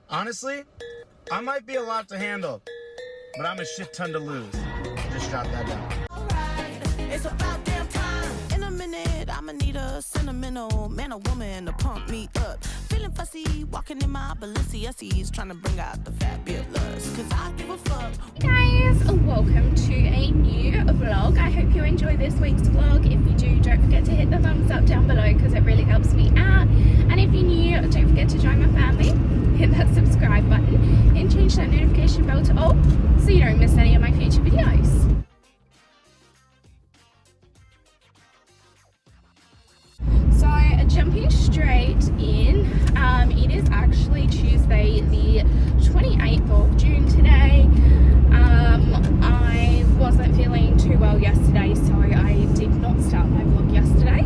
Honestly, I might be a lot to handle, but I'm a shit ton to lose. Just jot that down. Alright, it's about damn time. In a minute, I'ma need a sentimental man or woman to pump me up. Feeling fussy, walking in my Balenciennes, trying to bring out the fabulous. Cause I give a fuck. Hey guys, welcome to a new vlog. I hope you enjoy this week's vlog. If you do, don't forget to hit the thumbs up down below because it really helps me out. And if you're new, don't forget to join my family. Hit that subscribe button and change that notification bell to all so you don't miss any of my future videos. So jumping straight in, it is actually Tuesday the 28th of June today. I wasn't feeling too well yesterday, so I did not start my vlog yesterday.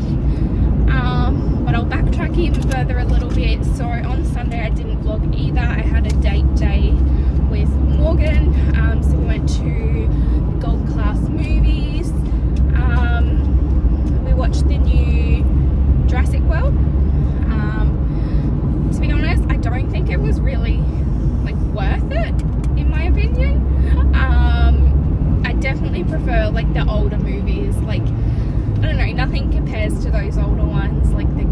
But I'll backtrack even further a little bit. So on Sunday I didn't vlog either. I had a date day with Morgan, so we went to Gold Class Movies. We watched the new Jurassic World. To be honest, I don't think it was really worth it, in my opinion. I definitely prefer the older movies. I don't know, nothing compares to those older ones, the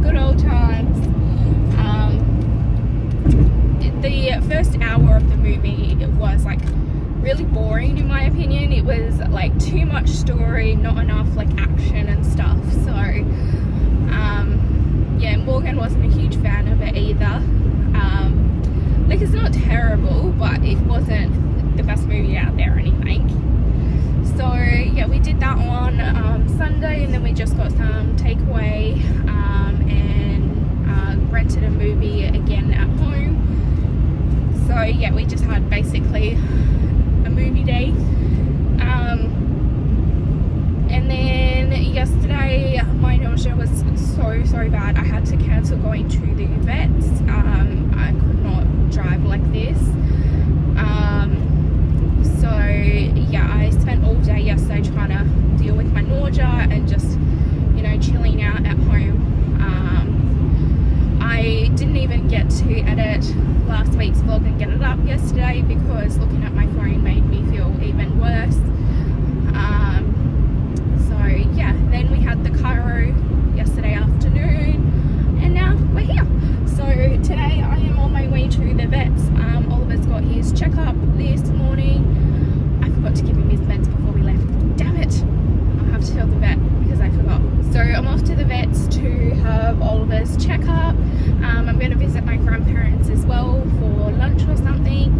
good old times. The first hour of the movie was really boring, in my opinion. It was too much story, not enough action and stuff. So yeah, Morgan wasn't a huge fan of it either. It's not terrible, but it wasn't the best movie out there or anything. So yeah, we did that on Sunday, and then we just got some takeaway and rented a movie again at home. So yeah, we just had basically a movie day. And then yesterday my nausea was so bad. I had to cancel going to the vets. I could not drive like this. So yeah, I spent all day yesterday trying to deal with my nausea and just, chilling out at home. I didn't even get to edit last week's vlog and get it up yesterday because looking at my phone made me feel even worse. So yeah, then we had the chiro yesterday afternoon, and now we're here. So today I am on my way to the vets. Oliver's got his checkup this morning. I forgot to give him his meds before we left. Damn it! I'll have to tell the vet because I forgot. So I'm off to the vets to have Oliver's checkup. I'm going to visit my grandparents as well for lunch or something.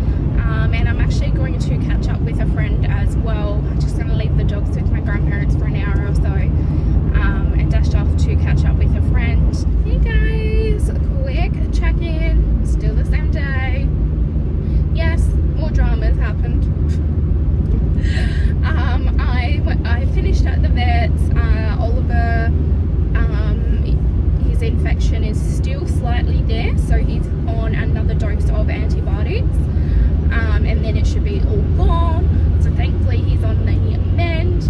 And I'm actually going to catch up with a friend as well. I'm just going to leave the dogs with my grandparents for an hour or so. And dash off to catch up with a friend. Hey guys, quick check-in. Still the same day. Yes, more dramas happened. I finished at the vets. Oliver, his infection is still slightly there, so he's on another dose of antibiotics, and then it should be all gone. So thankfully he's on the mend.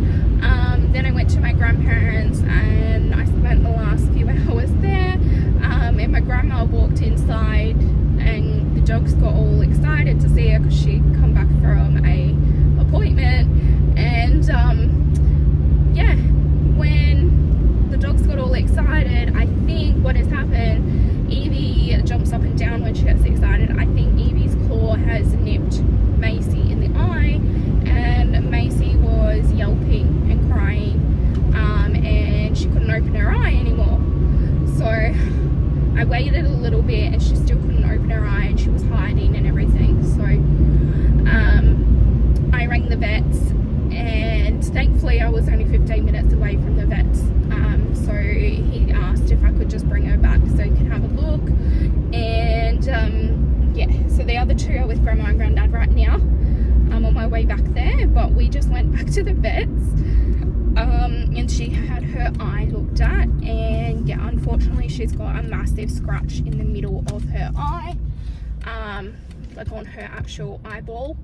Then I went to my grandparents and I spent the last few hours there, and my grandma walked inside and the dogs got all excited to see her because she'd come back from a appointment. And yeah, when the dogs got all excited, I think what has happened, Evie jumps up and down when she gets excited. I think Evie's claw has nipped Macy in the eye, and Macy was yelping and crying, and she couldn't open her eye anymore. So I waited a little bit and she still couldn't open her eye, and she was hiding and everything. So I rang the vets, and thankfully I was only 15 minutes away from the vets. So he asked if I could just bring her back so he could have a look. And yeah, so the other two are with Grandma and Granddad right now. I'm on my way back there, but we just went back to the vets. And she had her eye looked at, and yeah, unfortunately she's got a massive scratch in the middle of her eye, on her actual eyeball.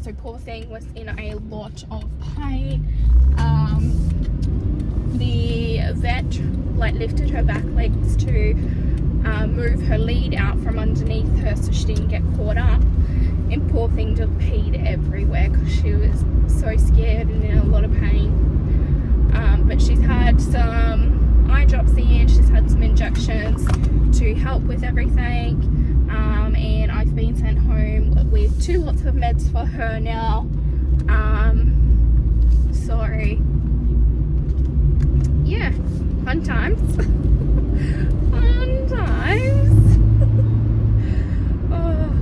So poor thing was in a lot of pain. The vet lifted her back legs to move her lead out from underneath kind of peed everywhere because she was so scared and in a lot of pain. But she's had some eye drops in, she's had some injections to help with everything, and I've been sent home with 2 lots of meds for her now. So yeah, fun times. Fun times. Oh,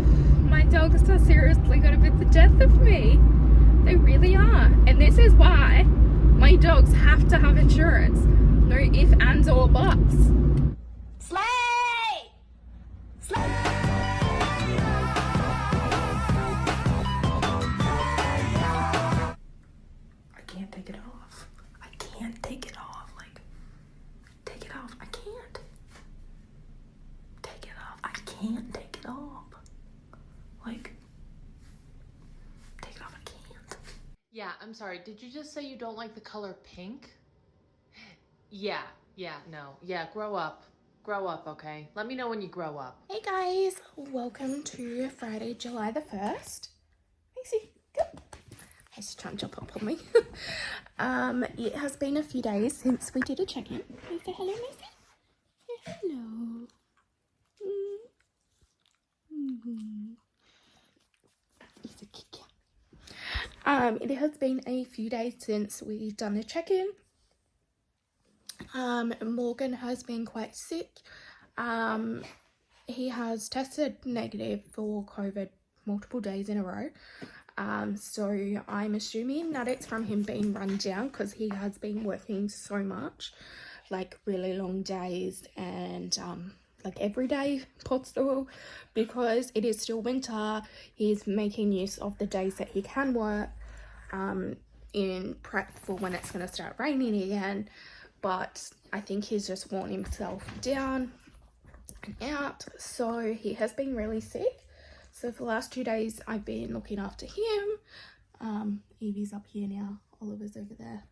my dogs are seriously gonna be the death of me. They really are. And this is why my dogs have to have insurance. No ifs, ands, or buts. Slay! Slay! I can't take it off. I can't take it off. Like, take it off. I can't. Take it off. I can't take it off. Like, take it off. I can't. Yeah, I'm sorry. Did you just say you don't like the color pink? Yeah, no. Yeah, grow up. Grow up, okay? Let me know when you grow up. Hey guys, welcome to Friday, July the 1st. Macy, go. He's trying to jump up on me. It has been a few days since we did a check-in. Can you say hello, Macy? Yeah, hello. He's a kicker. It has been a few days since we've done a check-in. Morgan has been quite sick. He has tested negative for COVID multiple days in a row. So I'm assuming that it's from him being run down because he has been working so much, like really long days and like every day possible, because it is still winter. He's making use of the days that he can work in prep for when it's going to start raining again. But I think he's just worn himself down and out, so he has been really sick. So for the last 2 days I've been looking after him. Evie's up here now, Oliver's over there.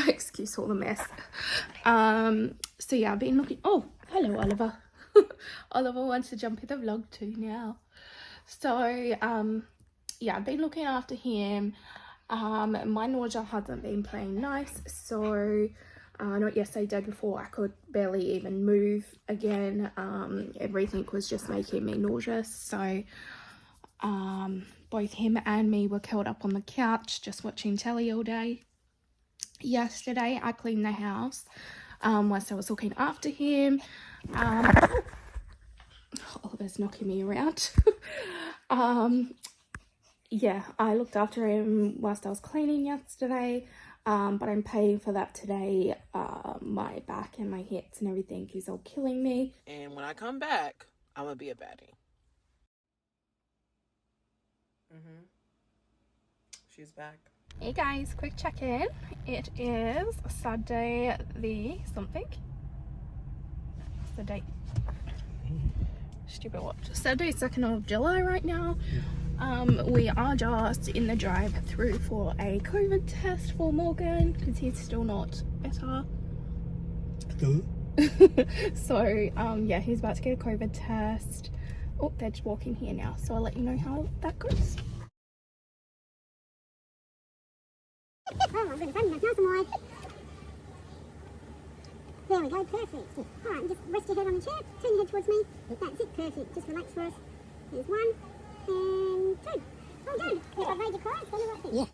Excuse all the mess. So yeah, I've been looking. Oh, hello Oliver. Oliver wants to jump in the vlog too now. So yeah, I've been looking after him. My nausea hasn't been playing nice, so not yesterday, day before, I could barely even move again. Everything was just making me nauseous, so both him and me were curled up on the couch just watching telly all day. Yesterday I cleaned the house whilst I was looking after him. Oliver's knocking me around. Yeah, I looked after him whilst I was cleaning yesterday. But I'm paying for that today. My back and my hips and everything is all killing me. And when I come back, I'm gonna be a baddie. She's back. Hey guys, quick check-in. It is Saturday the something. What's the date? Stupid watch. Saturday 2nd of July right now. We are just in the drive-through for a COVID test for Morgan because he's still not better. So yeah, he's about to get a COVID test. Oh, they're just walking here now, so I'll let you know how that goes. Oh, I'm going to find nice and wide. There we go, perfect. Alright, just rest your head on the chair, turn your head towards me. That's it, perfect. Just relax for us. Here's 1 and 2. Well done. If I've made you cry, it's done the right thing. Yeah.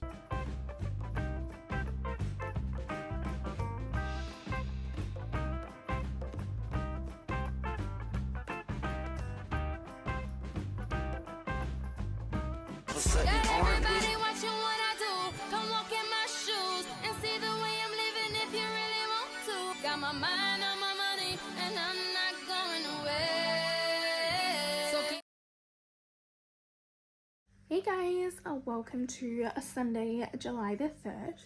Everybody watching what I do. Come walk in my shoes and see the way I'm living if you really want to. Got my mind on my money and I'm not going away. So Hey guys, welcome to Sunday, July the 3rd.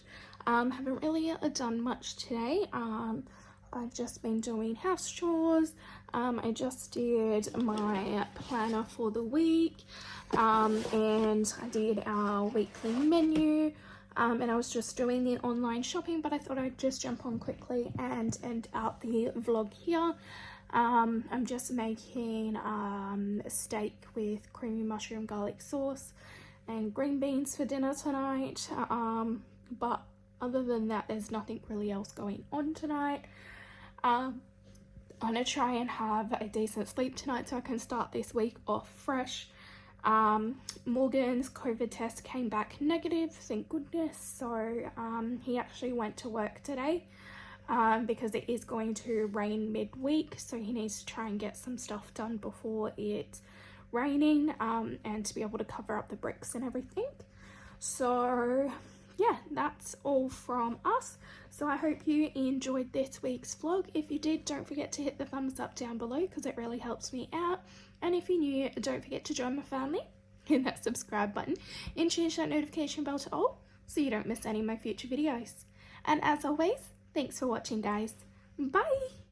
Haven't really done much today. I've just been doing house chores. I just did my planner for the week, and I did our weekly menu, and I was just doing the online shopping, but I thought I'd just jump on quickly and end out the vlog here. I'm just making a steak with creamy mushroom garlic sauce and green beans for dinner tonight. But other than that, there's nothing really else going on tonight. I'm gonna try and have a decent sleep tonight so I can start this week off fresh. Morgan's COVID test came back negative, thank goodness. So he actually went to work today because it is going to rain midweek, so he needs to try and get some stuff done before it's raining, and to be able to cover up the bricks and everything. So yeah, that's all from us. So I hope you enjoyed this week's vlog. If you did, don't forget to hit the thumbs up down below because it really helps me out. And if you're new, don't forget to join my family, hit that subscribe button and change that notification bell to all so you don't miss any of my future videos. And as always, thanks for watching, guys. Bye!